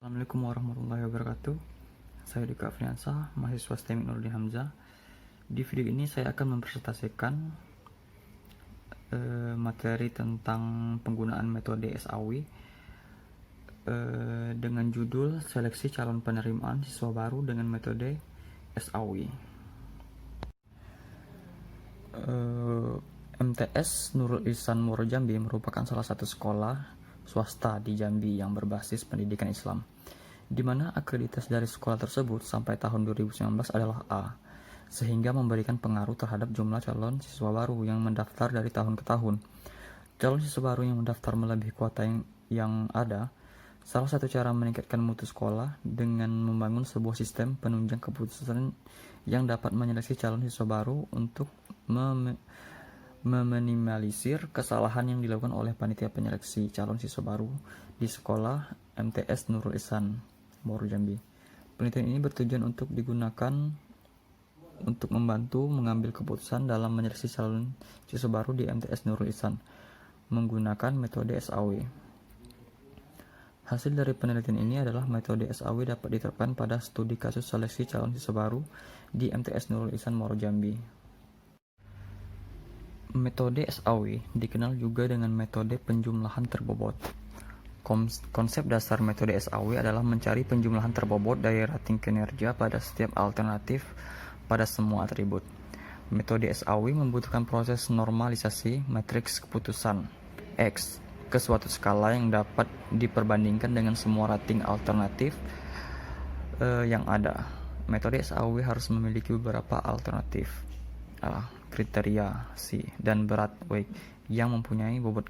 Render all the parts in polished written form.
Assalamualaikum warahmatullahi wabarakatuh. Saya Dika Afriansah, mahasiswa STEM Nurdin Hamzah. Di video ini saya akan mempresentasikan materi tentang penggunaan metode SAW dengan judul Seleksi Calon Penerimaan Siswa Baru dengan Metode SAW. MTS Nurul Ihsan Muaro Jambi merupakan salah satu sekolah swasta di Jambi yang berbasis pendidikan Islam, di mana akreditasi dari sekolah tersebut sampai tahun 2019 adalah A, sehingga memberikan pengaruh terhadap jumlah calon siswa baru yang mendaftar dari tahun ke tahun. Calon siswa baru yang mendaftar melebihi kuota yang ada. Salah satu cara meningkatkan mutu sekolah dengan membangun sebuah sistem penunjang keputusan yang dapat menyeleksi calon siswa baru untuk meminimalisir kesalahan yang dilakukan oleh panitia penyeleksi calon siswa baru di sekolah MTS Nurul Ihsan Muaro Jambi. Penelitian ini bertujuan untuk digunakan untuk membantu mengambil keputusan dalam menyeleksi calon siswa baru di MTS Nurul Ihsan menggunakan metode SAW. Hasil dari penelitian ini adalah metode SAW dapat diterapkan pada studi kasus seleksi calon siswa baru di MTS Nurul Ihsan Muaro Jambi. Metode SAW dikenal juga dengan metode penjumlahan terbobot. Konsep dasar metode SAW adalah mencari penjumlahan terbobot dari rating kinerja pada setiap alternatif pada semua atribut. Metode SAW membutuhkan proses normalisasi matriks keputusan X ke suatu skala yang dapat diperbandingkan dengan semua rating alternatif yang ada. Metode SAW harus memiliki beberapa alternatif kriteria C dan berat weight yang mempunyai bobot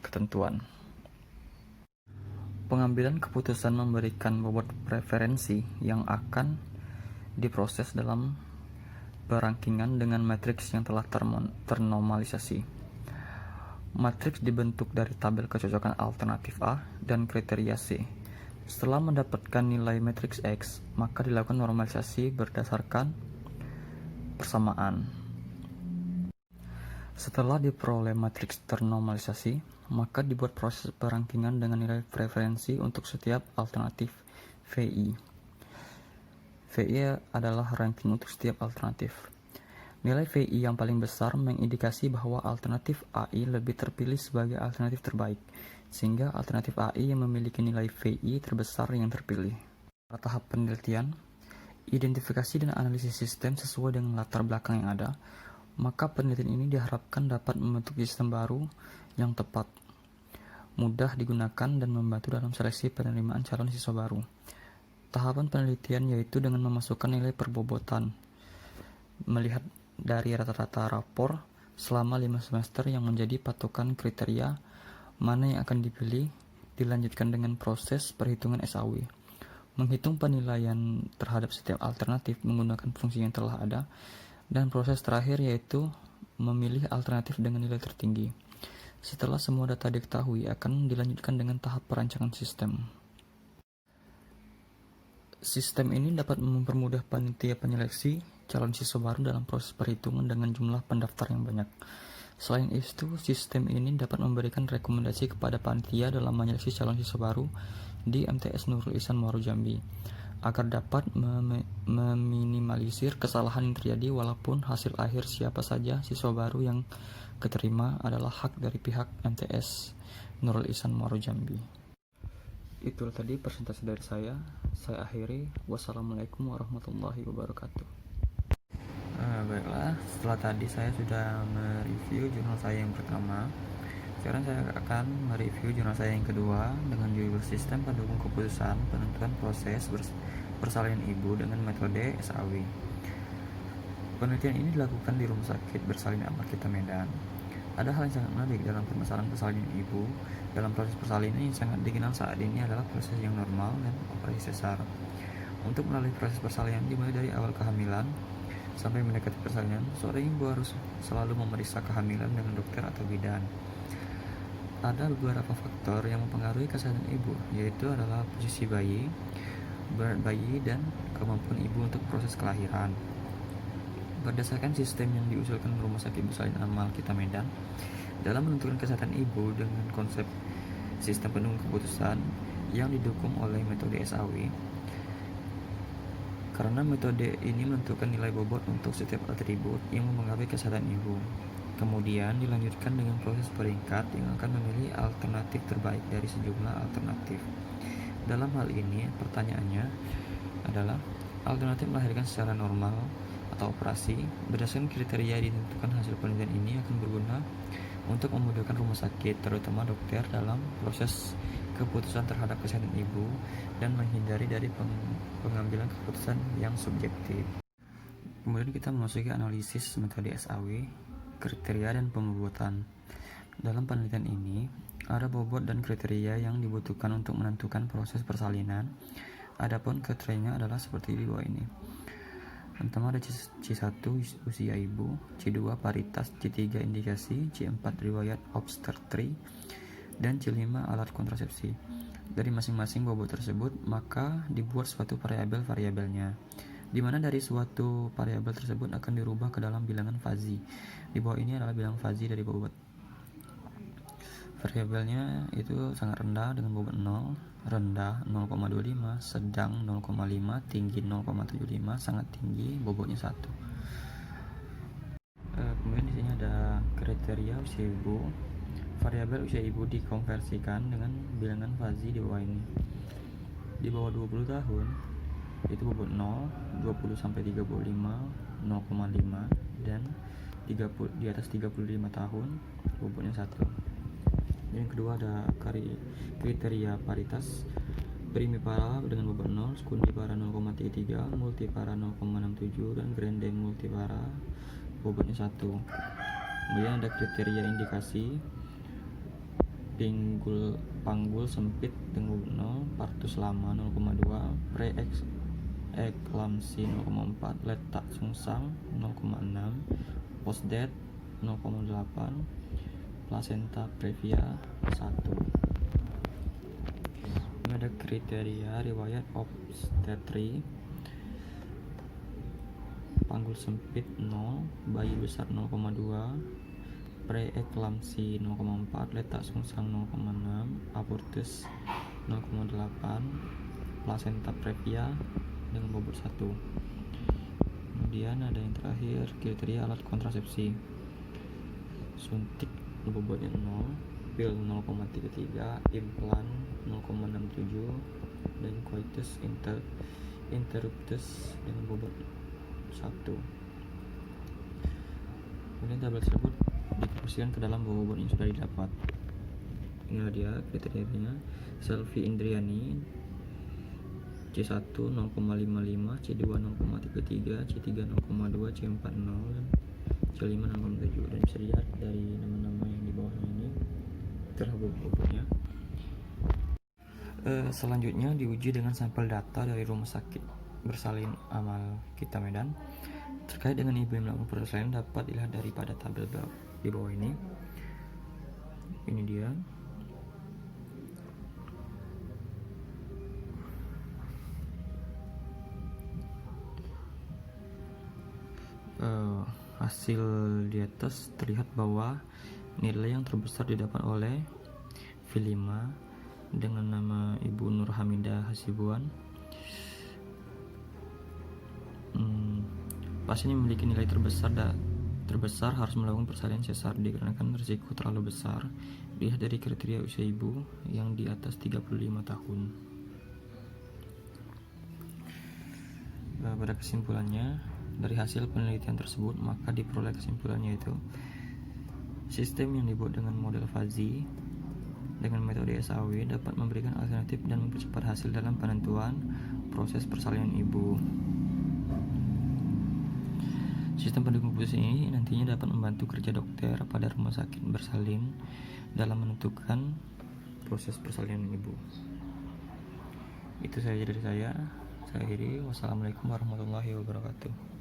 ketentuan. Pengambilan keputusan memberikan bobot preferensi yang akan diproses dalam perankingan dengan matriks yang telah ternormalisasi. Matriks dibentuk dari tabel kecocokan alternatif A dan kriteria C. Setelah mendapatkan nilai matriks X, maka dilakukan normalisasi berdasarkan persamaan. Setelah diperoleh matriks ternormalisasi, maka dibuat proses perankingan dengan nilai preferensi untuk setiap alternatif VI. VI adalah ranking untuk setiap alternatif. Nilai VI yang paling besar mengindikasi bahwa alternatif AI lebih terpilih sebagai alternatif terbaik, sehingga alternatif AI yang memiliki nilai VI terbesar yang terpilih. Pada tahap penelitian, identifikasi dan analisis sistem sesuai dengan latar belakang yang ada, maka penelitian ini diharapkan dapat membentuk sistem baru yang tepat, mudah digunakan dan membantu dalam seleksi penerimaan calon siswa baru. Tahapan penelitian yaitu dengan memasukkan nilai perbobotan, melihat dari rata-rata rapor selama 5 semester yang menjadi patokan kriteria mana yang akan dipilih, dilanjutkan dengan proses perhitungan SAW. Menghitung penilaian terhadap setiap alternatif menggunakan fungsi yang telah ada, dan proses terakhir yaitu memilih alternatif dengan nilai tertinggi. Setelah semua data diketahui, akan dilanjutkan dengan tahap perancangan sistem. Sistem ini dapat mempermudah panitia penyeleksi calon siswa baru dalam proses perhitungan dengan jumlah pendaftar yang banyak. Selain itu, sistem ini dapat memberikan rekomendasi kepada panitia dalam menyeleksi calon siswa baru di MTS Nurul Ihsan Muaro Jambi agar dapat meminimalisir kesalahan yang terjadi, walaupun hasil akhir siapa saja siswa baru yang keterima adalah hak dari pihak MTS Nurul Ihsan Muaro Jambi. Itulah tadi presentasi dari saya akhiri. Wassalamualaikum warahmatullahi wabarakatuh. Baiklah, setelah tadi saya sudah mereview jurnal saya yang pertama, sekarang saya akan mereview jurnal saya yang kedua dengan judul Sistem Pendukung Keputusan Penentuan Proses Persalinan Ibu dengan Metode SAW. Penelitian ini dilakukan di Rumah Sakit Bersalin Ahmad Kita Medan. Ada hal yang sangat menarik dalam permasalahan persalinan ibu. Dalam proses persalinan yang sangat dikenal saat ini adalah proses yang normal dan operasi sesar. Untuk melalui proses persalinan dimulai dari awal kehamilan sampai mendekati persalinan, seorang ibu harus selalu memeriksa kehamilan dengan dokter atau bidan. Ada beberapa faktor yang mempengaruhi kesehatan ibu, yaitu adalah posisi bayi, berat bayi, dan kemampuan ibu untuk proses kelahiran. Berdasarkan sistem yang diusulkan Rumah Sakit Bersalin Ahmad Kita Medan dalam menentukan kesehatan ibu dengan konsep sistem pendukung keputusan, yang didukung oleh metode SAW, karena metode ini menentukan nilai bobot untuk setiap atribut yang mempengaruhi kesehatan ibu. Kemudian dilanjutkan dengan proses peringkat yang akan memilih alternatif terbaik dari sejumlah alternatif. Dalam hal ini, pertanyaannya adalah alternatif melahirkan secara normal atau operasi. Berdasarkan kriteria yang ditentukan, hasil penelitian ini akan berguna untuk memudahkan rumah sakit, terutama dokter, dalam proses keputusan terhadap kesehatan ibu dan menghindari dari pengambilan keputusan yang subjektif. Kemudian kita memasuki analisis metode SAW, kriteria dan pembobotan. Dalam penelitian ini, ada bobot dan kriteria yang dibutuhkan untuk menentukan proses persalinan. Adapun kriterianya adalah seperti di bawah ini. Pertama ada C1 usia ibu, C2 paritas, C3 indikasi, C4 riwayat obstetri, dan C5 alat kontrasepsi. Dari masing-masing bobot tersebut, maka dibuat suatu variabel-variabelnya, di mana dari suatu variabel tersebut akan dirubah ke dalam bilangan fazi. Di bawah ini adalah bilangan fazi dari bobot. Variabelnya itu sangat rendah dengan bobot 0, rendah 0,25, sedang 0,5, tinggi 0,75, sangat tinggi bobotnya 1. Kemudian di sini ada kriteria usia ibu. Variabel usia ibu dikonversikan dengan bilangan fazi di bawah ini. Di bawah 20 tahun itu bobot 0, 20 sampai 35 0,5, dan di atas 35 tahun bobotnya 1. Yang kedua ada kriteria paritas. Primipara dengan bobot 0, sekundipara 0,33, multipara 0,67, dan grande multipara bobotnya 1. Kemudian ada kriteria indikasi. Panggul sempit dengan bobot 0, partus lama 0,2, preeklamsi 0,4, letak sungsang 0,6, postdet 0,8, placenta previa 1. Ini ada kriteria riwayat obstetri. Panggul sempit 0, bayi besar 0,2, preeklamsi 0,4, letak sungsang 0,6, abortus 0,8, placenta previa dengan bobot 1. Kemudian ada yang terakhir, kriteria alat kontrasepsi. Suntik bobotnya 0, pil 0,33, implan 0,67, dan coitus interruptus dengan bobot 1. Kemudian tabel tersebut diposisikan ke dalam bobot yang sudah didapat. Inilah dia kriterianya. Selvi Indriani C1 0,55, C2 0,33, C3 0,2, C4 0, dan C5 0,7. Dan bisa dilihat dari nama-nama yang di bawahnya ini telah bobotnya. Selanjutnya diuji dengan sampel data dari Rumah Sakit Bersalin Amal Kita Medan. Terkait dengan ibu yang melakukan proses lain dapat dilihat daripada tabel di bawah ini. Ini dia. Hasil di atas terlihat bahwa nilai yang terbesar didapat oleh V5 dengan nama Ibu Nur Hamidah Hasibuan. Pasien yang memiliki nilai terbesar harus melakukan persalinan sesar dikarenakan risiko terlalu besar. Dilihat dari kriteria usia ibu yang di atas 35 tahun. Pada kesimpulannya, dari hasil penelitian tersebut maka diperoleh kesimpulannya itu sistem yang dibuat dengan model fazi dengan metode SAW dapat memberikan alternatif dan mempercepat hasil dalam penentuan proses persalinan ibu. Sistem pendukung keputusan ini nantinya dapat membantu kerja dokter pada rumah sakit bersalin dalam menentukan proses persalinan ibu. Itu saja dari saya. Saya akhiri. Wassalamualaikum warahmatullahi wabarakatuh.